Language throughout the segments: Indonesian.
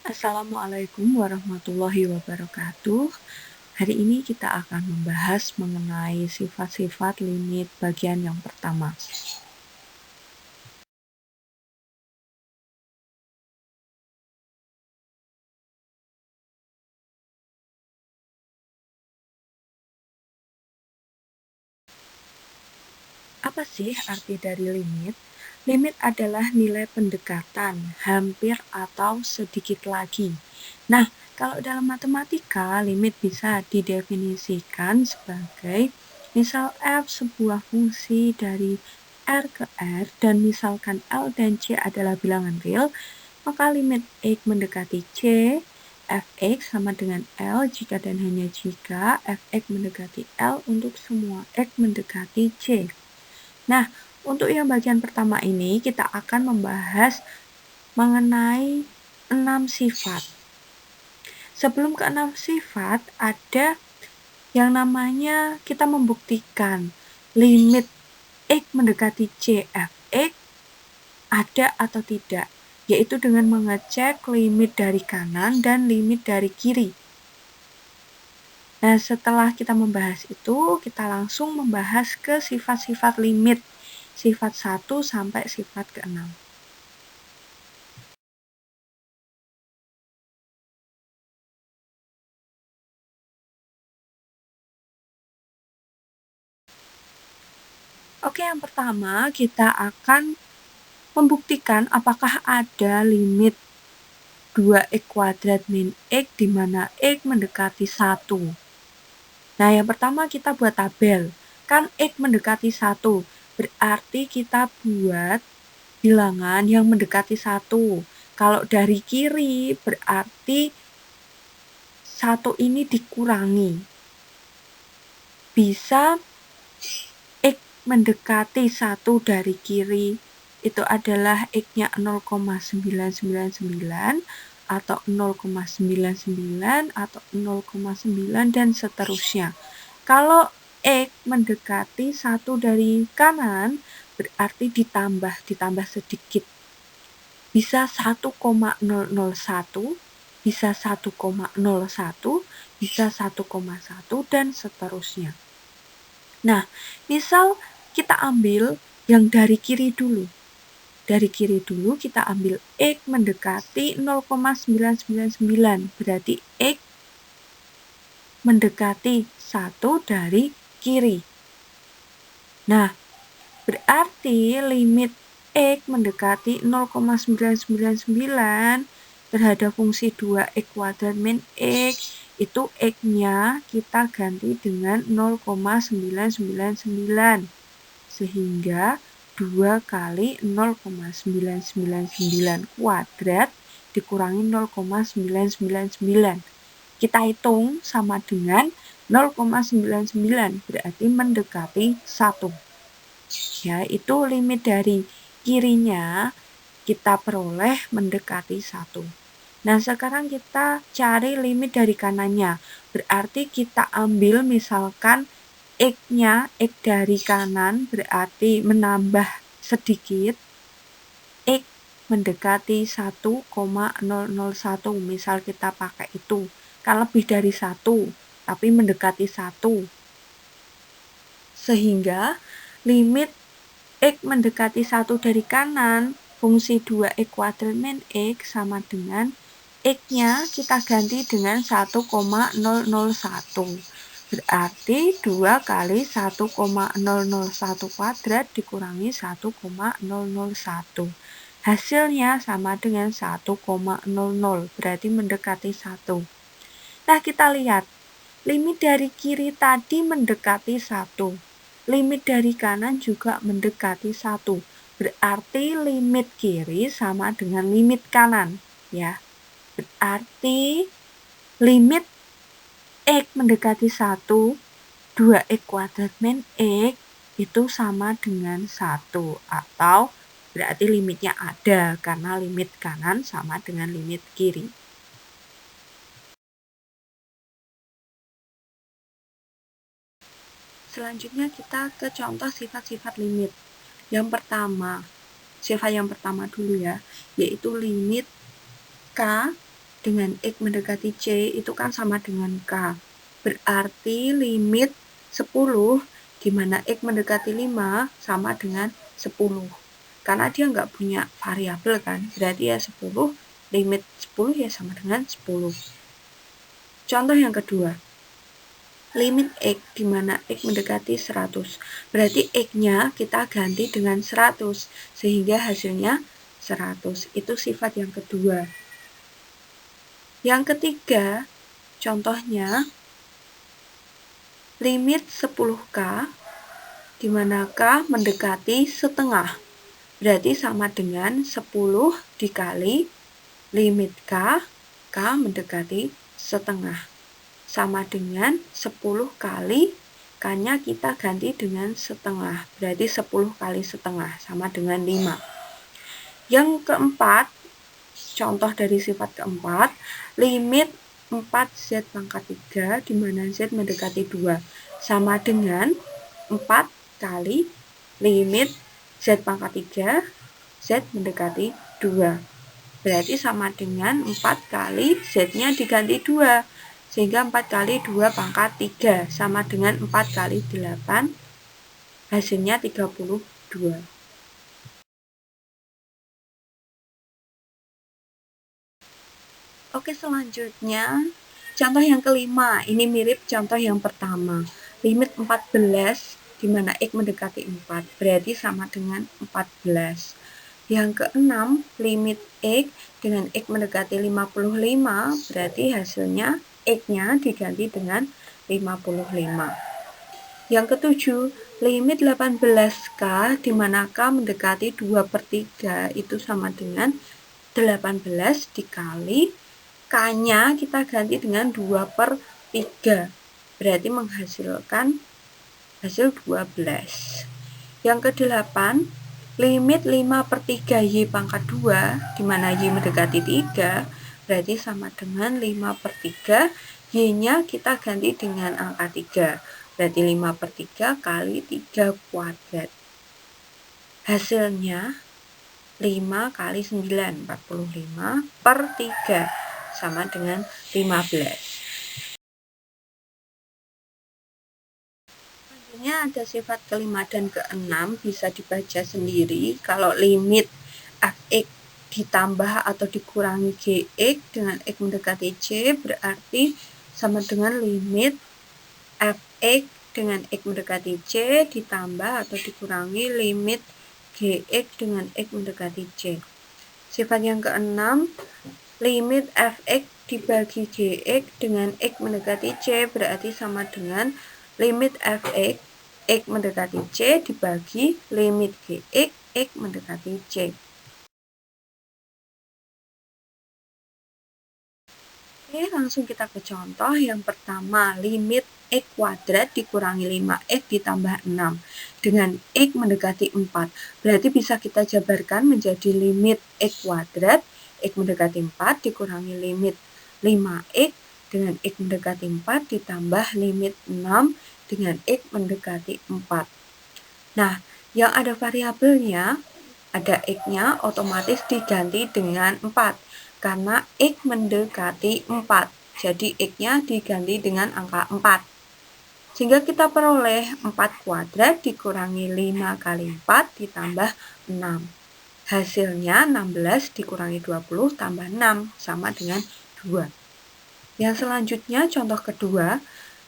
Assalamualaikum warahmatullahi wabarakatuh. Hari ini kita akan membahas mengenai sifat-sifat limit bagian yang pertama. Apa sih arti dari limit? Limit adalah nilai pendekatan, hampir atau sedikit lagi. Nah, kalau dalam matematika, limit bisa didefinisikan sebagai misal f sebuah fungsi dari R ke R dan misalkan L dan C adalah bilangan real, maka limit X mendekati C, fx sama dengan L jika dan hanya jika fx mendekati L untuk semua X mendekati C. Nah, untuk yang bagian pertama ini kita akan membahas mengenai 6 sifat. Sebelum ke 6 sifat, ada yang namanya kita membuktikan limit X mendekati C fx ada atau tidak, yaitu dengan mengecek limit dari kanan dan limit dari kiri. Nah, setelah kita membahas itu, kita langsung membahas ke sifat-sifat limit, sifat 1 sampai sifat ke-6. Oke, yang pertama kita akan membuktikan apakah ada limit 2x² min X di mana X mendekati 1. Nah, yang pertama kita buat tabel. Kan X mendekati 1, berarti kita buat bilangan yang mendekati 1. Kalau dari kiri berarti 1 ini dikurangi. Bisa X mendekati 1 dari kiri itu adalah X-nya 0,999 atau 0,99 atau 0,9 dan seterusnya. Kalau X mendekati 1 dari kanan berarti ditambah sedikit. Bisa 1,001, bisa 1,01, bisa 1,1 dan seterusnya. Nah, misal kita ambil yang dari kiri dulu. Dari kiri dulu kita ambil X mendekati 0,999, berarti X mendekati 1 dari kiri. Nah, berarti limit X mendekati 0,999 terhadap fungsi 2x² min X, itu X-nya kita ganti dengan 0,999. Sehingga 2 kali 0,999 kuadrat dikurangi 0,999. Kita hitung sama dengan 0,99, berarti mendekati 1. Ya, itu limit dari kirinya kita peroleh mendekati 1. Nah, sekarang kita cari limit dari kanannya. Berarti kita ambil misalkan X-nya, X dari kanan berarti menambah sedikit. X mendekati 1,001, misal kita pakai itu. Kan lebih dari 1, tapi mendekati 1. Sehingga limit X mendekati 1 dari kanan, fungsi 2x² min X sama dengan X-nya kita ganti dengan 1,001. Berarti 2 kali 1,001 kuadrat dikurangi 1,001. Hasilnya sama dengan 1,00, berarti mendekati 1. Nah, kita lihat. Limit dari kiri tadi mendekati 1. Limit dari kanan juga mendekati 1. Berarti limit kiri sama dengan limit kanan. Ya. Berarti limit X mendekati 1, 2x² min X itu sama dengan 1. Atau berarti limitnya ada karena limit kanan sama dengan limit kiri. Selanjutnya kita ke contoh sifat-sifat limit. Yang pertama, sifat yang pertama dulu ya, yaitu limit K dengan X mendekati C itu kan sama dengan K. Berarti limit 10 di mana X mendekati 5 sama dengan 10. Karena dia nggak punya variabel kan, berarti ya 10, limit 10 ya sama dengan 10. Contoh yang kedua, limit X di mana X mendekati 100. Berarti X-nya kita ganti dengan 100, sehingga hasilnya 100. Itu sifat yang kedua. Yang ketiga, contohnya limit 10K di mana K mendekati setengah. Berarti sama dengan 10 dikali limit K mendekati setengah. Sama dengan 10 kali K-nya kita ganti dengan setengah. Berarti 10 kali setengah sama dengan 5. Yang keempat, contoh dari sifat keempat, limit 4Z pangkat 3 di mana Z mendekati 2 sama dengan 4 kali limit Z pangkat 3 Z mendekati 2. Berarti sama dengan 4 kali Z-nya diganti 2. Sehingga 4 kali 2 pangkat 3 sama dengan 4 kali 8. Hasilnya 32. Oke, selanjutnya contoh yang kelima. Ini mirip contoh yang pertama. Limit 14 di mana X mendekati 4. Berarti sama dengan 14. Yang keenam, limit X dengan X mendekati 55. Berarti hasilnya X-nya diganti dengan 55. Yang ketujuh, limit 18K di mana K mendekati 2/3 itu sama dengan 18 dikali K-nya kita ganti dengan 2/3. Berarti menghasilkan hasil 12. Yang kedelapan, limit 5/3 Y pangkat 2 di mana Y mendekati 3. Berarti sama dengan 5/3. Y-nya kita ganti dengan angka 3. Berarti 5/3 kali 3 kuadrat. Hasilnya 5 kali 9, 45/3 sama dengan 15. Selanjutnya ada sifat kelima dan keenam, bisa dibaca sendiri. Kalau limit fx ditambah atau dikurangi gx dengan x mendekati c berarti sama dengan limit fx dengan x mendekati c ditambah atau dikurangi limit gx dengan x mendekati c. Sifat yang keenam, limit fx dibagi gx dengan x mendekati c berarti sama dengan limit fx x mendekati c dibagi limit gx x mendekati c. Oke, langsung kita ke contoh. Yang pertama, limit x kuadrat dikurangi 5x ditambah 6 dengan x mendekati 4. Berarti bisa kita jabarkan menjadi limit x kuadrat x mendekati 4 dikurangi limit 5x dengan x mendekati 4 ditambah limit 6 dengan x mendekati 4. Nah, yang ada variabelnya, ada x-nya otomatis diganti dengan 4 karena x mendekati 4. Jadi x-nya diganti dengan angka 4. Sehingga kita peroleh 4 kuadrat dikurangi 5 kali 4 ditambah 6. Hasilnya 16 dikurangi 20 tambah 6 sama dengan 2. Yang selanjutnya contoh kedua,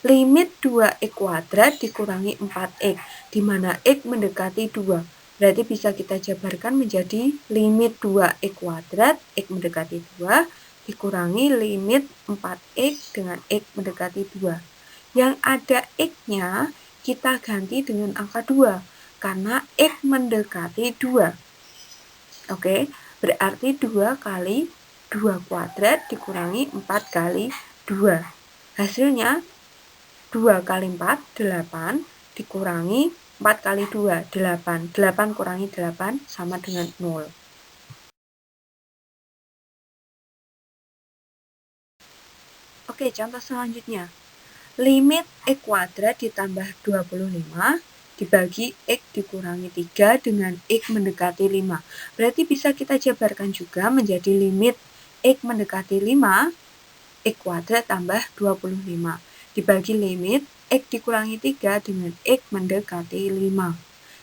limit 2x kuadrat dikurangi 4x di mana x mendekati 2. Berarti bisa kita jabarkan menjadi limit 2x kuadrat x mendekati 2 dikurangi limit 4x dengan x mendekati 2. Yang ada x-nya kita ganti dengan angka 2 karena x mendekati 2. Oke, berarti 2 kali 2 kuadrat dikurangi 4 kali 2. Hasilnya 2 kali 4, 8 dikurangi 4 kali 2, 8. 8 kurangi 8 sama dengan 0. Oke, contoh selanjutnya. Limit x kuadrat ditambah 25 dibagi x dikurangi 3 dengan x mendekati 5. Berarti bisa kita jabarkan juga menjadi limit X mendekati 5, X kuadrat tambah 25. Dibagi limit X dikurangi 3 dengan X mendekati 5.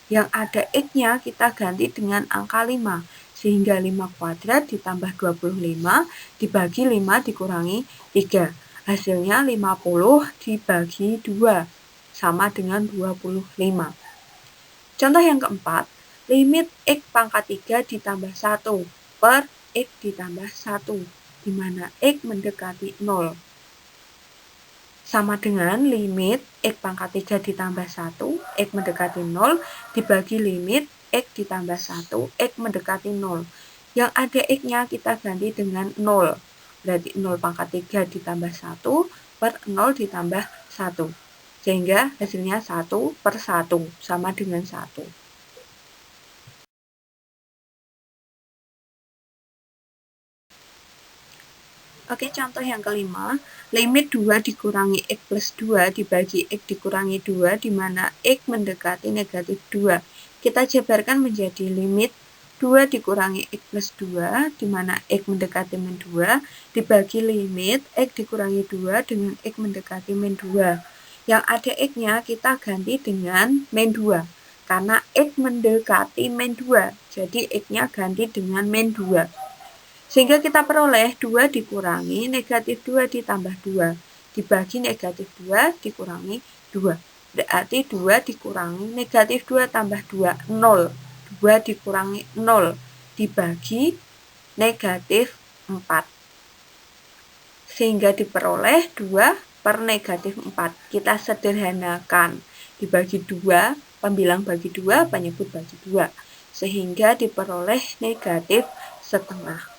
Yang ada X-nya kita ganti dengan angka 5. Sehingga 5 kuadrat ditambah 25 dibagi 5 dikurangi 3. Hasilnya 50 dibagi 2 sama dengan 25. Contoh yang keempat, limit X pangkat 3 ditambah 1 per X ditambah 1, di mana X mendekati 0. Sama dengan limit X pangkat 3 ditambah 1, X mendekati 0, dibagi limit X ditambah 1, X mendekati 0. Yang ada X-nya kita ganti dengan 0. Berarti 0 pangkat 3 ditambah 1 per 0 ditambah 1. Sehingga hasilnya 1 per 1, sama dengan 1. Oke, contoh yang kelima, limit 2 dikurangi X plus 2 dibagi X dikurangi 2, di mana X mendekati negatif 2. Kita jabarkan menjadi limit 2 dikurangi X plus 2, di mana X mendekati min 2, dibagi limit X dikurangi 2 dengan X mendekati min 2. Yang ada X-nya kita ganti dengan min 2, karena X mendekati min 2, jadi X-nya ganti dengan min 2. Sehingga kita peroleh 2 dikurangi negatif 2 ditambah 2, dibagi negatif 2 dikurangi 2. Berarti 2 dikurangi negatif 2 tambah 2, 0. 2 dikurangi 0, dibagi negatif 4. Sehingga diperoleh 2 per negatif 4. Kita sederhanakan. Dibagi 2, pembilang bagi 2, penyebut bagi 2. Sehingga diperoleh negatif setengah.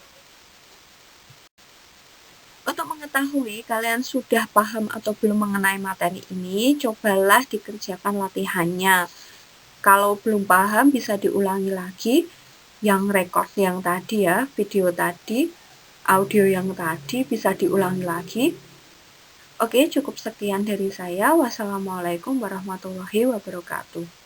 Untuk mengetahui kalian sudah paham atau belum mengenai materi ini, cobalah dikerjakan latihannya. Kalau belum paham bisa diulangi lagi yang record yang tadi ya, video tadi, audio yang tadi bisa diulangi lagi. Oke, cukup sekian dari saya. Wassalamualaikum warahmatullahi wabarakatuh.